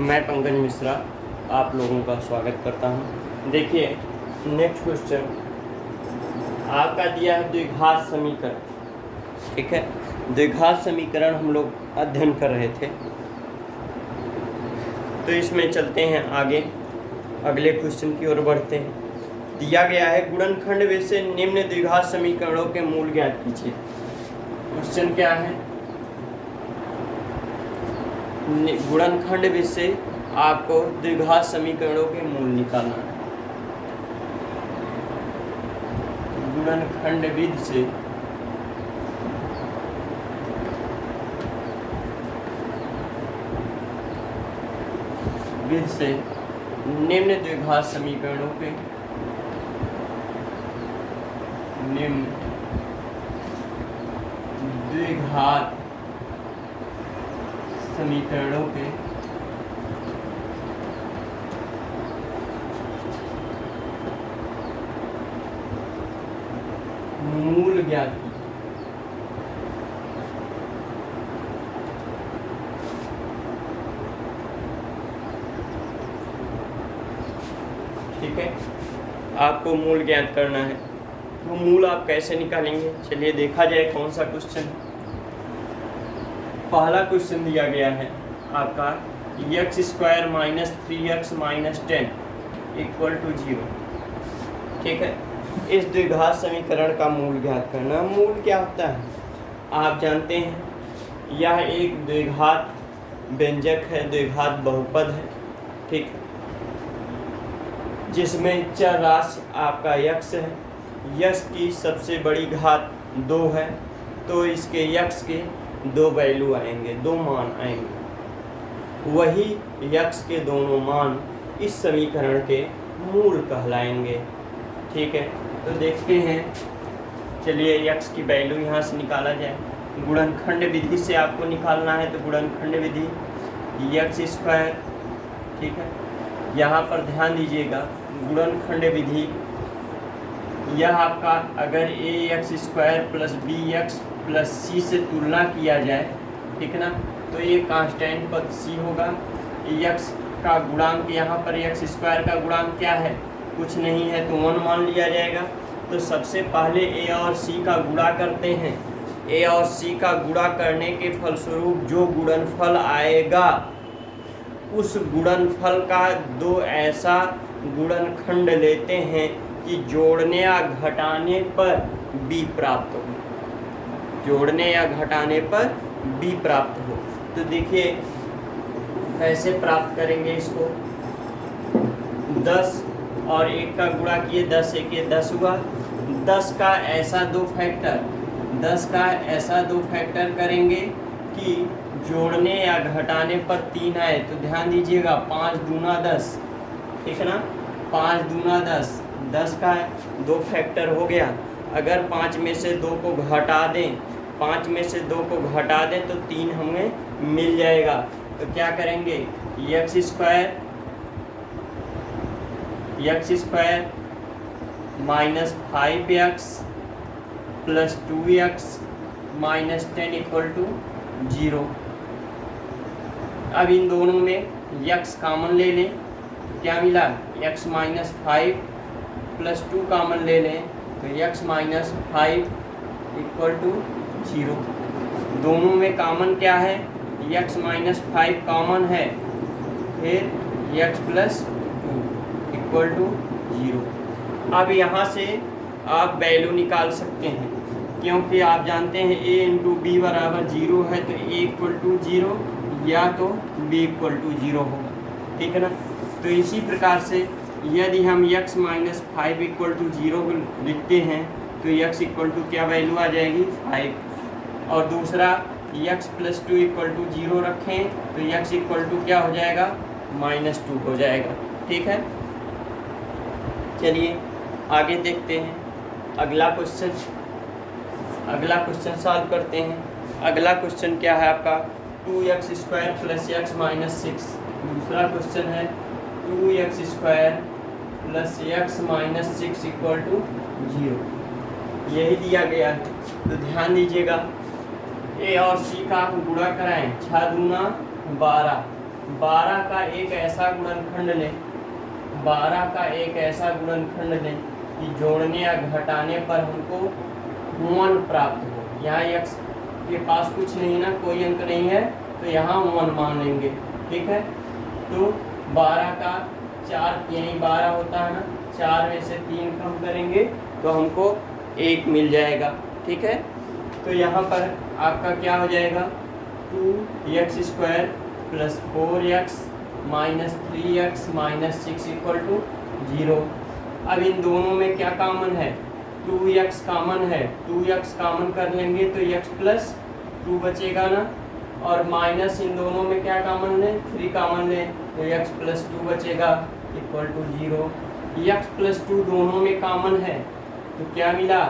मैं पंकज मिश्रा आप लोगों का स्वागत करता हूं। देखिए नेक्स्ट क्वेश्चन आपका दिया है द्विघात समीकरण। ठीक है, द्विघात समीकरण हम लोग अध्ययन कर रहे थे, तो इसमें चलते हैं आगे, अगले क्वेश्चन की ओर बढ़ते हैं। दिया गया है गुणनखंड में से निम्न द्विघात समीकरणों के मूल ज्ञात कीजिए। क्वेश्चन क्या है, गुणनखंड विधि से आपको द्विघात समीकरणों के मूल निकालना है। गुणनखंड विधि से निम्न द्विघात समीकरणों के मूल ज्ञात कीजिए। ठीक है, आपको मूल ज्ञात करना है, तो मूल आप कैसे निकालेंगे, चलिए देखा जाए कौन सा क्वेश्चन। पहला क्वेश्चन दिया गया है आपका x² - 3x - 10 = 0। ठीक है, इस द्विघात समीकरण का मूल ज्ञात करना। मूल क्या होता है आप जानते हैं, यह एक द्विघात व्यंजक है, द्विघात बहुपद है। ठीक है, जिसमें चर राशि आपका यक्स है, यक्स की सबसे बड़ी घात 2 है, तो इसके यक्स के 2 वैल्यू आएंगे, 2 मान आएंगे। वही यक्स के दोनों मान इस समीकरण के मूल कहलाएंगे। ठीक है, तो देखते हैं, चलिए यक्स की वैल्यू यहाँ से निकाला जाए। गुणनखंड विधि से आपको निकालना है, तो गुणनखंड विधि x²। ठीक है, यहाँ पर ध्यान दीजिएगा, गुणनखंड विधि यह आपका अगर ax² + bx + c से तुलना किया जाए, ठीक है ना, तो ये कांस्टेंट पद c होगा। x का गुणांक यहाँ पर x² का गुणांक क्या है, कुछ नहीं है, तो 1 मान लिया जाएगा। तो सबसे पहले a और c का गुणा करते हैं। a और c का गुणा करने के फलस्वरूप जो गुणनफल आएगा, उस गुणनफल का 2 ऐसा गुणनखंड लेते हैं कि जोड़ने या घटाने पर b प्राप्त हो, जोड़ने या घटाने पर b प्राप्त हो। तो देखिए कैसे प्राप्त करेंगे इसको। 10 और 1 का गुणा किए, 10 × 1 = 10 हुआ। 10 का ऐसा 2 फैक्टर करेंगे कि जोड़ने या घटाने पर 3 आए। तो ध्यान दीजिएगा, 5 दूना 10, ठीक है ना, 5 दूना 10, 10 का 2 फैक्टर हो गया। अगर 5 में से 2 को घटा दें, 5 में से 2 को घटा दें तो 3 हमें मिल जाएगा। तो क्या करेंगे, x² - 5x + 2x - 10 = 0। अब इन दोनों में x कॉमन ले लें, क्या मिला, x - 5 + 2 कॉमन ले लें, तो x - 5 = 0। दोनों में कॉमन क्या है, x - 5 कॉमन है, फिर x + 2 = 0। अब यहाँ से आप वैल्यू निकाल सकते हैं, क्योंकि आप जानते हैं a × b = 0 है, तो a = 0 या तो b = 0 होगा। ठीक है ना, तो इसी प्रकार से यदि हम x - 5 = 0 लिखते हैं, तो x = क्या वैल्यू आ जाएगी, 5। और दूसरा x + 2 = 0 रखें, तो x = क्या हो जाएगा, -2 हो जाएगा। ठीक है, चलिए आगे देखते हैं अगला क्वेश्चन सॉल्व करते हैं। अगला क्वेश्चन क्या है आपका, 2x² + x - 6। दूसरा क्वेश्चन है 2x² + x - 6 = 0। यही दिया गया है, तो ध्यान दीजिएगा, ए और सी का हम गुणा कराएं, 6 दूना 12, 12 का एक ऐसा गुणनखंड लें, 12 का एक ऐसा गुणनखंड लें कि जोड़ने या घटाने पर हमको 1 प्राप्त हो। यहाँ x के पास कुछ नहीं ना, कोई अंक नहीं है, तो यहाँ 1 मान लेंगे। ठीक है, तो 12 का 4 यही 12 होता है ना, 4 में से 3 कम करेंगे तो हमको 1 मिल जाएगा। ठीक है, तो यहाँ पर आपका क्या हो जाएगा, 2x² + 4x - 3x - 6 = 0। अब इन दोनों में क्या कॉमन है, 2x कॉमन है, 2x कॉमन कर लेंगे तो x + 2 बचेगा ना, और माइनस इन दोनों में क्या कॉमन है, 3 कॉमन लें तो x + 2 बचेगा = 0। x + 2 दोनों में कॉमन है तो क्या मिला,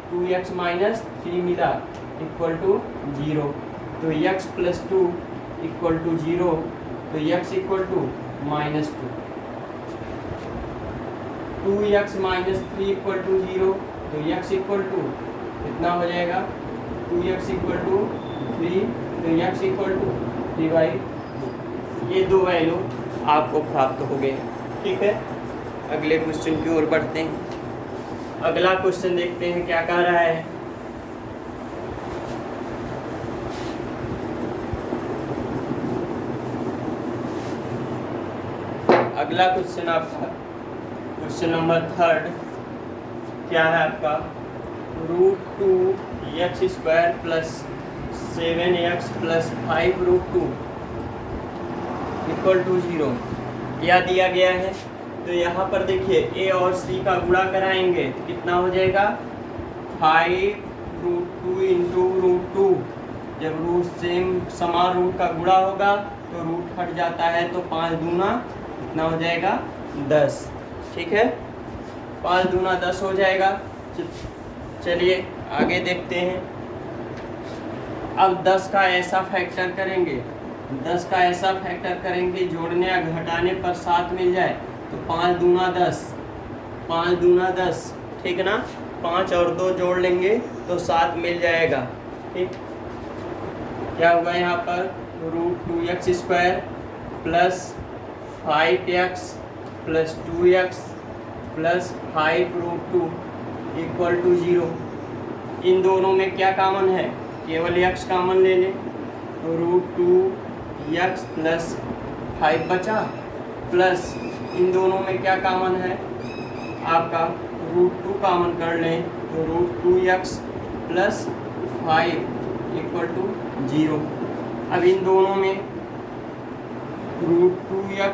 2x - 3 मिला = 0। तो x + 2 = 0, तो x = -2। 2x - 3 = 0, तो x कितना हो जाएगा, 2x = 3, तो x = 3/2। ये दो वैल्यू आपको प्राप्त हो गए। ठीक है, अगले क्वेश्चन की ओर बढ़ते हैं। अगला क्वेश्चन देखते हैं क्या कह रहा है। अगला क्वेश्चन आपका क्वेश्चन नंबर 3 क्या है आपका, √2x² + 7x + 5√2 = 0 यह दिया गया है। तो यहाँ पर देखिए a और c का गुणा कराएंगे तो कितना हो जाएगा, 5√2 × √2। जब रूट सेम समान रूट का गुणा होगा तो रूट हट जाता है, तो 5 दूना कितना हो जाएगा, 10। ठीक है, 5 दूना 10 हो जाएगा। चलिए आगे देखते हैं। अब 10 का ऐसा फैक्टर करेंगे, 10 का ऐसा फैक्टर करेंगे जोड़ने या घटाने पर 7 मिल जाए, तो 5 दूना 10, 5 दूना 10, ठीक ना, 5 और 2 जोड़ लेंगे तो 7 मिल जाएगा। ठीक, क्या हुआ यहाँ पर, √2x² + 5x + 2x + 5√2 = 0। इन दोनों में क्या कॉमन है, केवल x कॉमन ले लें, तो √2x + 5 बचा, प्लस इन दोनों में क्या कॉमन है आपका, √2 कॉमन कर लें तो √2x + 5 = 0। अब इन दोनों में √2x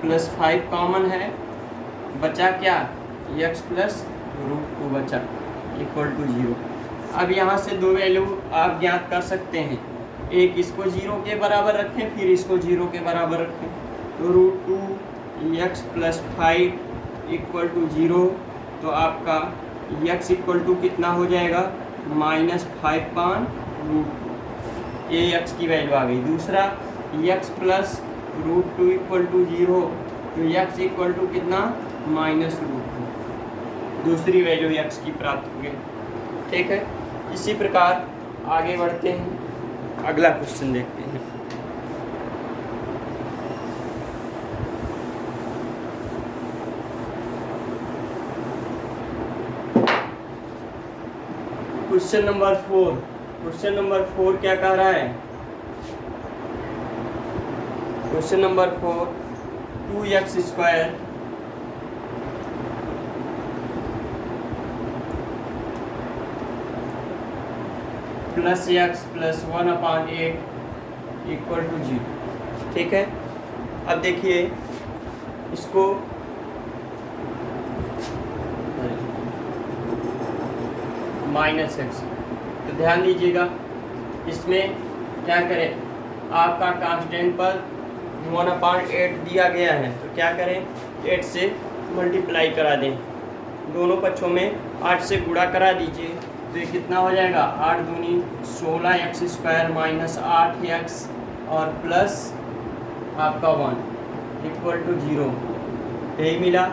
+ 5 कॉमन है, बचा क्या, x + √2 बचा = 0। अब यहाँ से दो वैल्यू आप ज्ञात कर सकते हैं, एक इसको 0 के बराबर रखें, फिर इसको 0 के बराबर रखें, तो √2x + 5 = 0। तो आपका x = कितना हो जाएगा, -5/√2। ये x की वैल्यू आ गई। दूसरा x + √2 = 0, तो x = कितना, -√2। दूसरी वैल्यू x की प्राप्त हो गई। ठीक है, इसी प्रकार आगे बढ़ते हैं, अगला क्वेश्चन देखते हैं। क्वेश्चन नंबर 4, क्वेश्चन नंबर 4 क्या कह रहा है, क्वेश्चन नंबर 4, 2x² + x + 1/8 = 0। ठीक है, अब देखिए इसको -x, तो ध्यान दीजिएगा इसमें क्या करें, आपका कांस्टेंट पर 1/8 दिया गया है, तो क्या करें, 8 से मल्टीप्लाई करा दें, दोनों पक्षों में 8 से गुणा करा दीजिए, तो ये कितना हो जाएगा, 8 दूनी 16x² - 8x और प्लस आपका 1 = 0। यही मिला,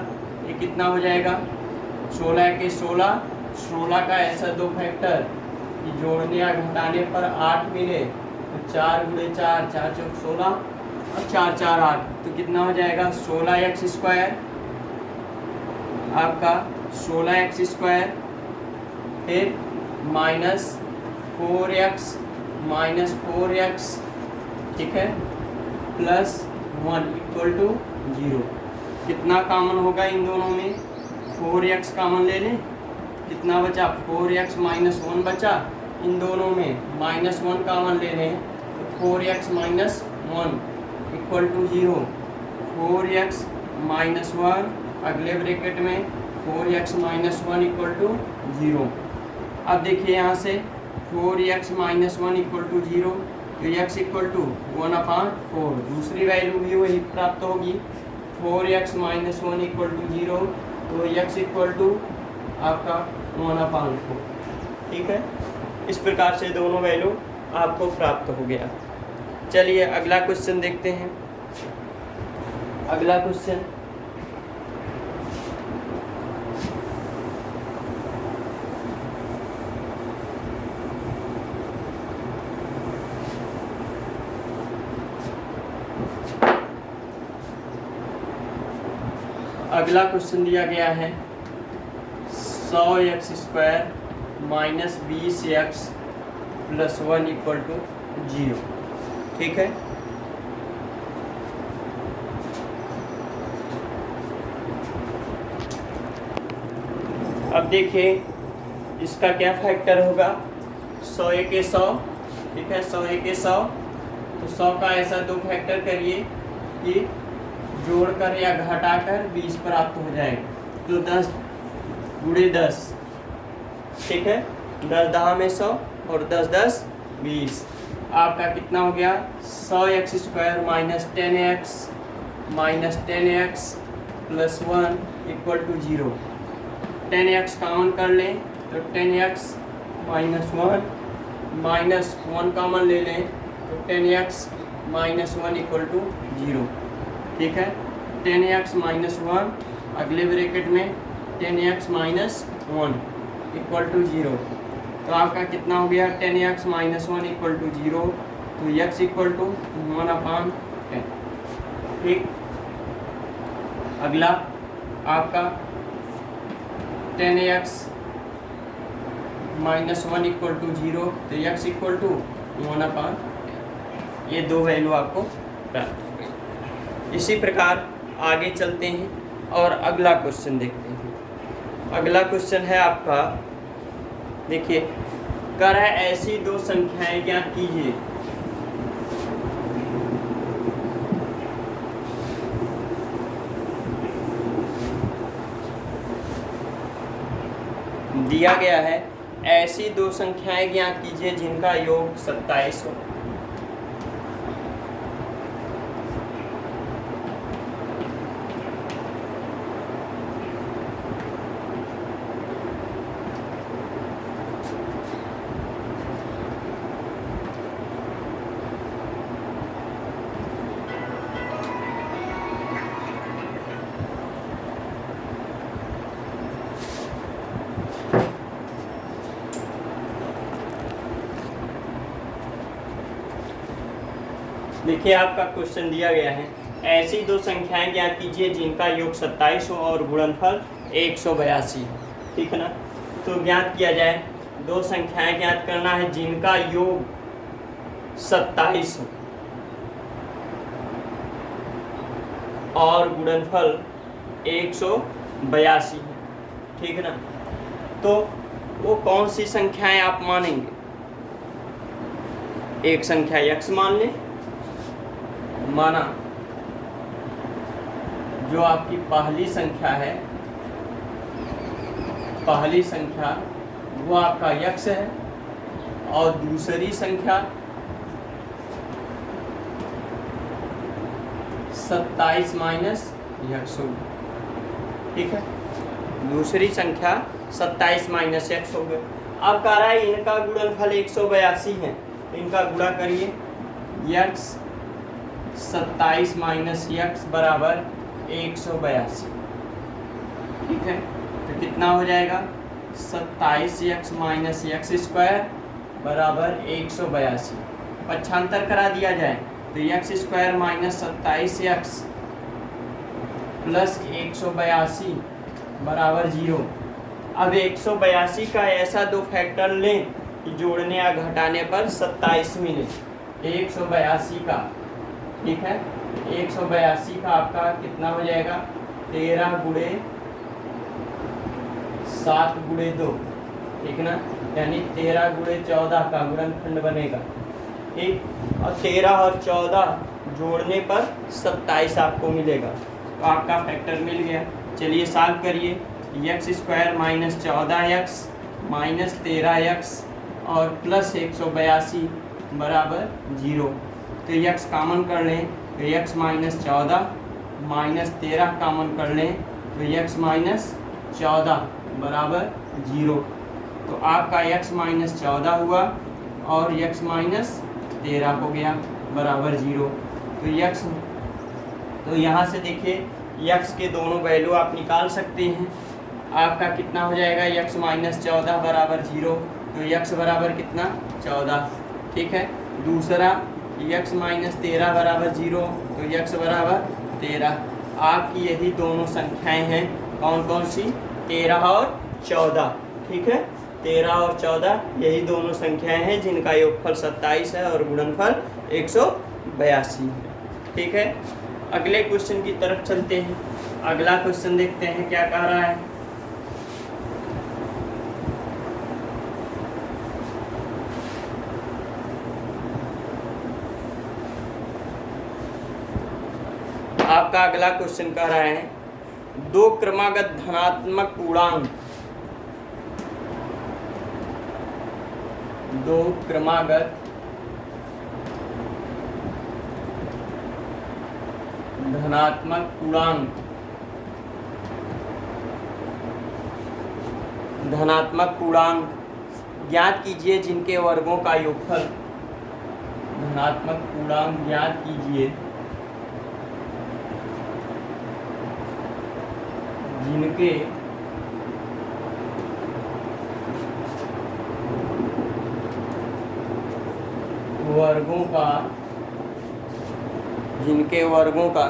ये कितना हो जाएगा, 16 के 16, 16 का ऐसा दो फैक्टर कि जोड़ने या घटाने पर 8 मिले, तो 4 × 4 = 4 × 16, और 4 4 8, तो कितना हो जाएगा 16x², आपका 16x², फिर -4x, ठीक है, +1 = 0। कितना कॉमन होगा इन दोनों में, 4x कॉमन ले लें, कितना बचा 4x -1 बचा, इन दोनों में -1 कॉमन ले लें तो 4x - 1 = 0। 4x - 1 अगले ब्रैकेट में 4x - 1 = 0। अब देखिए यहाँ से 4x - 1 = 0, तो x = 1/4, दूसरी वैल्यू भी वही प्राप्त होगी। 4x - 1 = 0, तो x = आपका 1/4, ठीक है। इस प्रकार से दोनों वैल्यू आपको प्राप्त हो गया। चलिए अगला क्वेश्चन देखते हैं। अगला क्वेश्चन, अगला क्वेश्चन दिया गया है 100x² - 20x + 1 = 0, ठीक है। अब देखिए इसका क्या फैक्टर होगा, 100 × 100, ठीक है, 100 × 100, तो 100 का ऐसा 2 फैक्टर करिए कि जोड़कर या घटाकर 20 प्राप्त हो जाएगा, तो 10 × 10, ठीक है, 10 10 में 100 और 10 10 20, आपका कितना हो गया 100x² - 10x + 1 = 0। 10x कॉमन कर लें तो 10x - 1 -1 कॉमन ले लें तो 10x - 1 = 0, ठीक है। 10x - 1 अगले ब्रैकेट में 10x - 1 = 0, तो आपका कितना हो गया 10x - 1 = 0, तो x = 1/10, ठीक। अगला आपका 10x - 1 = 0, तो x = 1/10, ये 2 वैल्यू आपको प्राप्त हो गई। इसी प्रकार आगे चलते हैं और अगला क्वेश्चन देखते हैं। अगला क्वेश्चन है आपका, देखिए, कर है ऐसी 2 संख्याएं ज्ञात कीजिए दिया गया है, ऐसी 2 संख्याएं ज्ञात कीजिए जिनका योग 27 हो। देखिए आपका क्वेश्चन दिया गया है, ऐसी 2 संख्याएं ज्ञात कीजिए जिनका योग 27 हो और गुणनफल 182, ठीक है ना। तो ज्ञात किया जाए, 2 संख्याएं ज्ञात करना है जिनका योग 27 हो और गुणनफल 182 है, ठीक है ना। तो वो कौन सी संख्याएं आप मानेंगे, एक संख्या x मान लें, माना जो आपकी पहली संख्या है, पहली संख्या वो आपका x है और दूसरी संख्या 27 माइनस x होगी, ठीक है। दूसरी संख्या 27 माइनस x हो गई। अब कह रहा है इनका गुणनफल 182 है, इनका गुणा करिए, x 27 माइनस x बराबर 182, ठीक है। तो कितना हो जाएगा 27x माइनस x² बराबर 182। पक्षांतर करा दिया जाए तो x square minus 27x plus 182 बराबर 0। अब 182 का ऐसा दो फैक्टर लें कि जोड़ने या घटाने पर 27 मिले। 182 का, ठीक है, 182 का आपका कितना हो जाएगा, 13 गुणे 7 गुणे 2, ठीक ना, यानी 13 गुणे 14 का गुणनखंड बनेगा, ठीक। और 13 और 14 जोड़ने पर 27 आपको मिलेगा, तो आपका फैक्टर मिल गया। चलिए सॉल्व करिए। X square minus 14x minus 13x और प्लस 182 बराबर 0। तो x कॉमन कर लें तो x माइनस 14 माइनस 13 कॉमन कर लें तो x माइनस 14 बराबर 0। तो आपका x माइनस 14 हुआ और x माइनस 13 हो गया बराबर 0। तो यहाँ से देखिए x के दोनों वैल्यू आप निकाल सकते हैं। आपका कितना हो जाएगा, x माइनस 14 बराबर 0, तो x बराबर कितना 14, ठीक है। दूसरा x माइनस 13 बराबर 0, तो x बराबर 13। आपकी यही दोनों संख्याएं हैं, कौन कौन सी, 13 और 14, ठीक है। 13 और 14 यही दोनों संख्याएं हैं जिनका योगफल 27 है और गुणनफल 182, ठीक है। अगले क्वेश्चन की तरफ चलते हैं। अगला क्वेश्चन देखते हैं क्या कह रहा है। आपका अगला क्वेश्चन कह रहा है दो क्रमागत धनात्मक पूर्णांक, दो क्रमागत धनात्मक पूर्णांक, धनात्मक पूर्णांक ज्ञात कीजिए जिनके वर्गों का योगफल, धनात्मक पूर्णांक ज्ञात कीजिए जिनके वर्गों का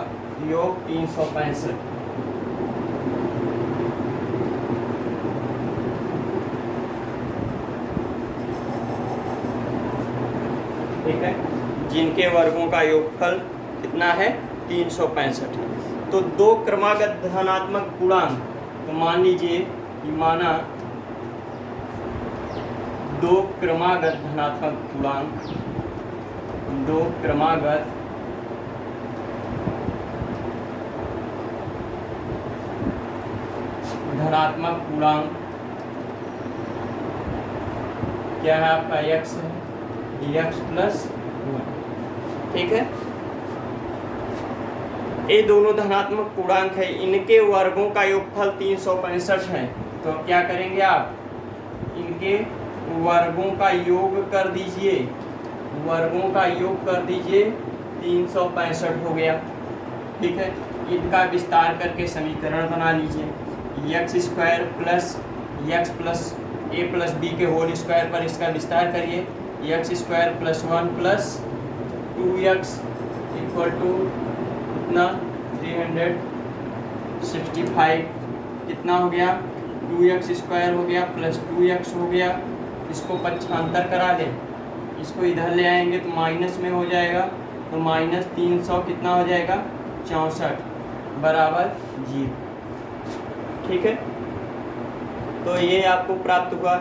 योग 365। ठीक है, जिनके वर्गों का योगफल कितना है, 365 है। तो दो क्रमागत धनात्मक पूर्णांक, तो मान लीजिए कि माना दो क्रमागत धनात्मक पूर्णांक, दो क्रमागत धनात्मक पूर्णांक क्या है आपका, x है, x प्लस 1, ठीक है। ये दोनों धनात्मक पूर्णांक है, इनके वर्गों का योगफल 365 है। तो क्या करेंगे आप, इनके वर्गों का योग कर दीजिए, वर्गों का योग कर दीजिए, 365 हो गया, ठीक है। इनका विस्तार करके समीकरण बना लीजिए, x square plus x plus a plus b के होल स्क्वायर पर इसका विस्तार करिए, x square plus 1 plus 2x equal to कितना 365, कितना हो गया, 2x स्क्वायर हो गया प्लस 2x हो गया। इसको पक्षांतर करा दें, इसको इधर ले आएंगे तो माइनस में हो जाएगा, तो माइनस 300 कितना हो जाएगा, 64 बराबर 0, ठीक है। तो ये आपको प्राप्त हुआ।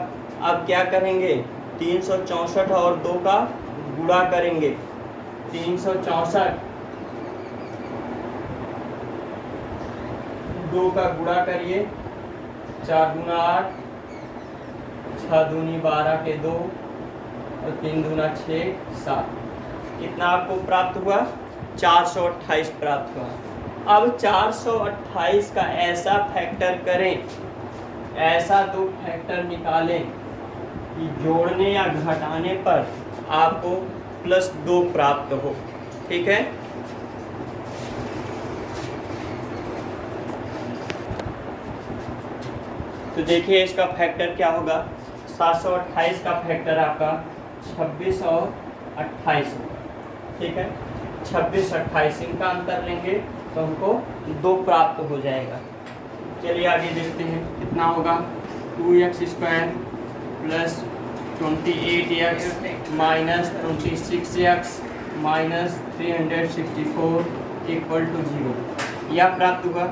अब क्या करेंगे, 364 और 2 का गुणा करेंगे, 364 2 का गुणा करिए, 4 दूना 8, 6 दूनी 12 के 2 और 3 दूना 6 7, कितना आपको प्राप्त हुआ, 428 प्राप्त हुआ। अब 428 का ऐसा फैक्टर करें, ऐसा दो फैक्टर निकालें कि जोड़ने या घटाने पर आपको +2 प्राप्त हो, ठीक है। तो देखिए इसका फैक्टर क्या होगा, 728 का फैक्टर आपका 26 और 28 होगा, ठीक है। 26, 28 इनका अंतर लेंगे तो हमको 2 प्राप्त हो जाएगा। चलिए आगे देखते हैं कितना होगा। 2x² plus 28x minus 26x minus 364 equal to 0, यह प्राप्त हुआ।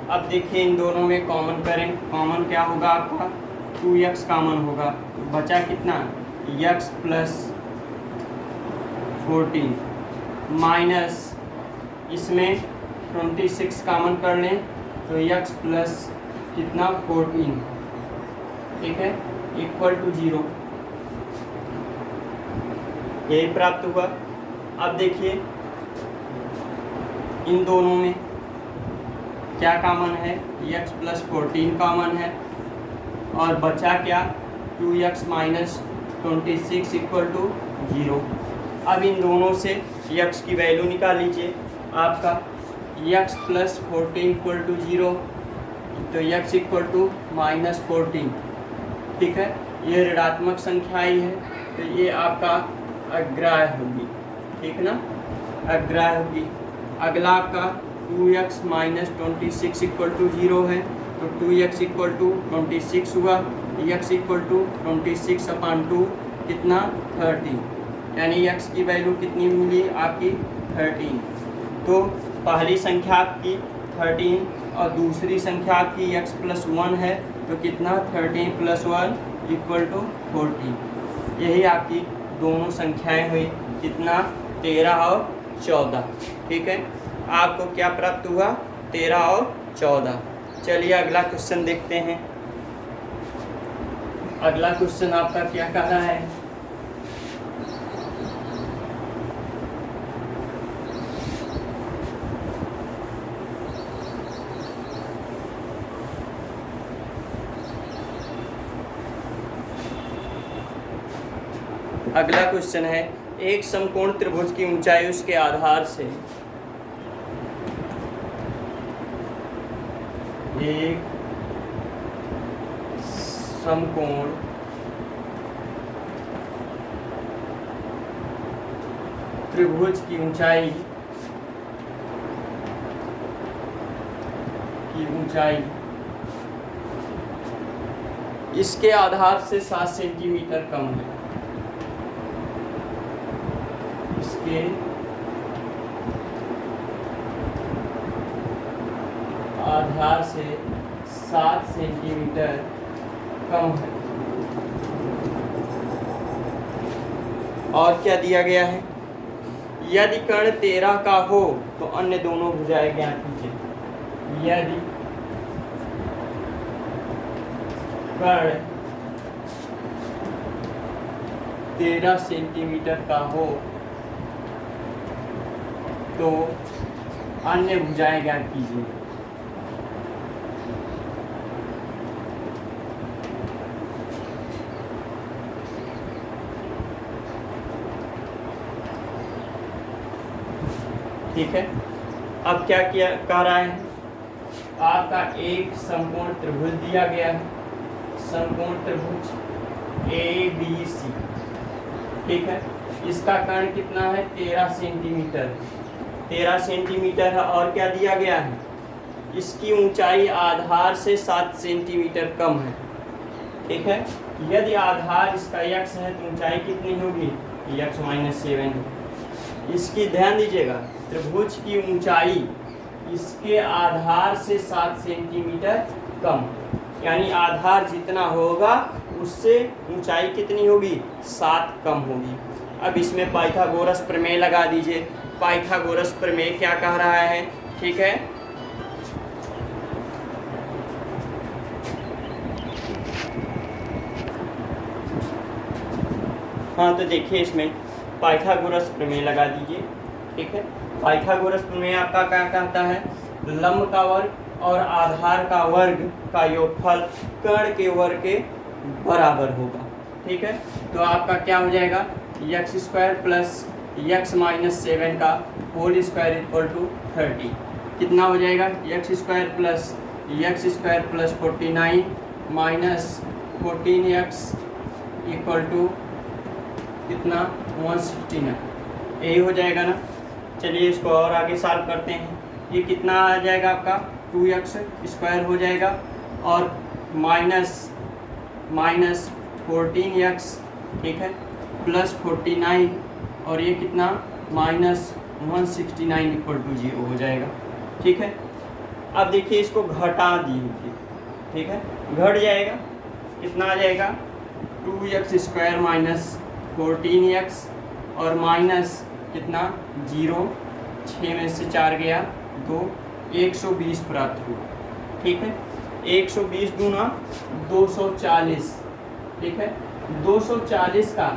अब देखिए इन दोनों में कॉमन करें, कॉमन क्या होगा आपका 2x कॉमन होगा, बचा कितना x प्लस 14 माइनस इसमें 26 कॉमन कर लें तो x प्लस कितना 14, ठीक है, इक्वल टू 0, यही प्राप्त हुआ। अब देखिए इन दोनों में क्या कॉमन है, x प्लस 14 कॉमन है और बचा क्या 2x माइनस 26 इक्वल टू 0। अब इन दोनों से x की वैल्यू निकाल लीजिए। आपका x प्लस 14 इक्वल टू 0 तो x इक्वल टू माइनस 14, ठीक है, ये ऋणात्मक संख्या ही है तो ये आपका अग्राह्य होगी, ठीक ना, अग्राह्य होगी। अगला आपका 2x माइनस 26 इक्वल टू 0 है तो 2x इक्वल टू 26 हुआ, x इक्वल टू 26/2 कितना 30, यानी x की वैल्यू कितनी मिली आपकी 13। तो पहली संख्या आपकी 13 और दूसरी संख्या आपकी x प्लस 1 है तो कितना 13 प्लस 1 इक्वल टू 14। यही आपकी दोनों संख्याएं हुई, कितना 13 और 14, ठीक है। आपको क्या प्राप्त हुआ 13 और 14। चलिए अगला क्वेश्चन देखते हैं। अगला क्वेश्चन आपका क्या कह रहा है, अगला क्वेश्चन है एक समकोण त्रिभुज की ऊंचाई उसके आधार से एक समकोण त्रिभुज की ऊंचाई इसके आधार से 7 सेंटीमीटर कम है, इसके आधार से 7 सेंटीमीटर कम है। और क्या दिया गया है, यदि कर्ण 13 का हो तो अन्य दोनों भुजाएं ज्ञात कीजिए। यदि कर्ण 13 सेंटीमीटर का हो तो अन्य भुजाएं ज्ञात कीजिए। ठीक है, अब क्या किया कह रहा है, आपका एक समकोण त्रिभुज दिया गया है, समकोण त्रिभुज ABC, ठीक है, इसका कर्ण कितना है 13 सेंटीमीटर, 13 सेंटीमीटर है। और क्या दिया गया है, इसकी ऊंचाई आधार से 7 सेंटीमीटर कम है, ठीक है। यदि आधार इसका x है तो ऊंचाई कितनी होगी, x माइनस 7। इसकी ध्यान दीजिएगा, त्रिभुज की ऊंचाई इसके आधार से 7 सेंटीमीटर कम, यानी आधार जितना होगा उससे ऊंचाई कितनी होगी 7 कम होगी। अब इसमें पाइथागोरस प्रमेय लगा दीजिए। पाइथागोरस प्रमेय क्या कह रहा है, ठीक है, हाँ तो देखिए इसमें पाइथागोरस प्रमेय लगा दीजिए, ठीक है। पाइथागोरस प्रमेय आपका क्या कहता है, लंब का वर्ग और आधार का वर्ग का योगफल कर्ण के वर्ग के बराबर होगा, ठीक है। तो आपका क्या हो जाएगा, x² प्लस x माइनस 7 का होल स्क्वायर इक्वल टू 30, कितना हो जाएगा x² plus x² plus 49 minus 14x equal to कितना 169, यही हो जाएगा ना। चलिए इसको और आगे सॉल्व करते हैं। ये कितना आ जाएगा आपका 2x स्क्वायर हो जाएगा और माइनस 14x, ठीक है, प्लस 49 और ये कितना माइनस 169 इक्वल टू 0 हो जाएगा, ठीक है। अब देखिए इसको घटा दीजिए, ठीक है, घट जाएगा, कितना आ जाएगा 2x स्क्वायर माइनस 14x और माइनस कितना 0, 6 में से 4 गया 2, 120 प्राप्त हुआ, ठीक है। 120 गुना 240, ठीक है। 240 का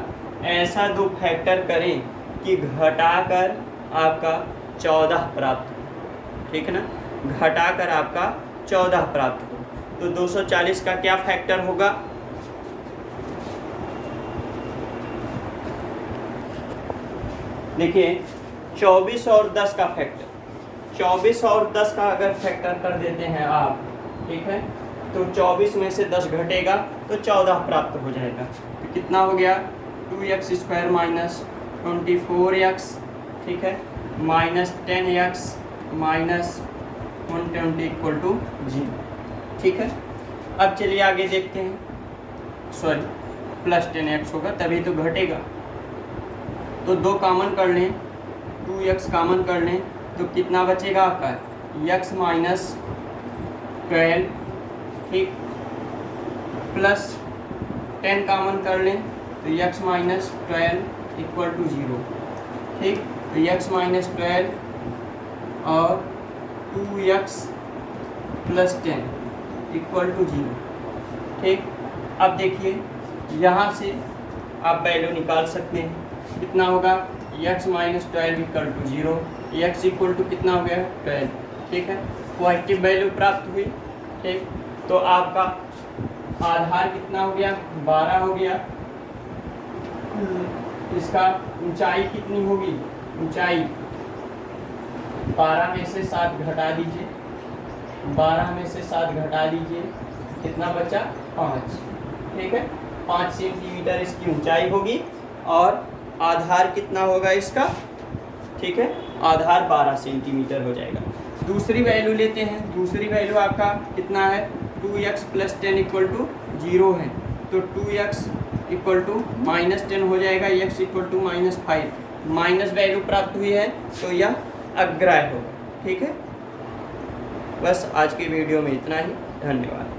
ऐसा दो फैक्टर करें कि घटाकर आपका 14 प्राप्त हो, ठीक है ना, घटाकर आपका 14 प्राप्त हो। तो 240 का क्या फैक्टर होगा, देखिए 24 और 10 का फैक्टर, 24 और 10 का अगर फैक्टर कर देते हैं आप, ठीक है, तो 24 में से 10 घटेगा तो 14 प्राप्त हो जाएगा। तो कितना हो गया 2x स्क्वायर माइनस 24x, ठीक है, minus 10x minus 120 equal to 0, ठीक है। अब चलिए आगे देखते हैं, सॉरी प्लस 10x होगा तभी तो घटेगा। तो 2 कॉमन कर लें, 2x कॉमन कर लें तो कितना बचेगा आपका x माइनस 12, ठीक, प्लस 10 कॉमन कर लें तो x माइनस 12 इक्वल टू 0, ठीक। तो x माइनस 12 और 2x प्लस 10 इक्वल टू 0, ठीक। अब देखिए यहाँ से आप वैल्यू निकाल सकते हैं, कितना होगा x minus 12 equal to 0, x equal to कितना हो गया 12, ठीक है। पॉजिटिव वैल्यू प्राप्त हुई, ठीक। तो आपका आधार कितना हो गया 12 हो गया। इसका ऊंचाई कितनी होगी, ऊंचाई 12 में से 7 घटा दीजिए, 12 में से 7 घटा दीजिए, कितना बचा 5, ठीक है। 5 सेंटीमीटर इसकी ऊंचाई होगी और आधार कितना होगा इसका, ठीक है, आधार 12 सेंटीमीटर हो जाएगा। दूसरी वैल्यू लेते हैं, दूसरी वैल्यू आपका कितना है 2x प्लस 10 इक्वल टू 0 है, तो 2x इक्वल टू माइनस 10 हो जाएगा, x equal to minus 5, minus value प्राप्त हुई है तो यह अग्राह्य होगा, ठीक है। बस आज की वीडियो में इतना ही, धन्यवाद।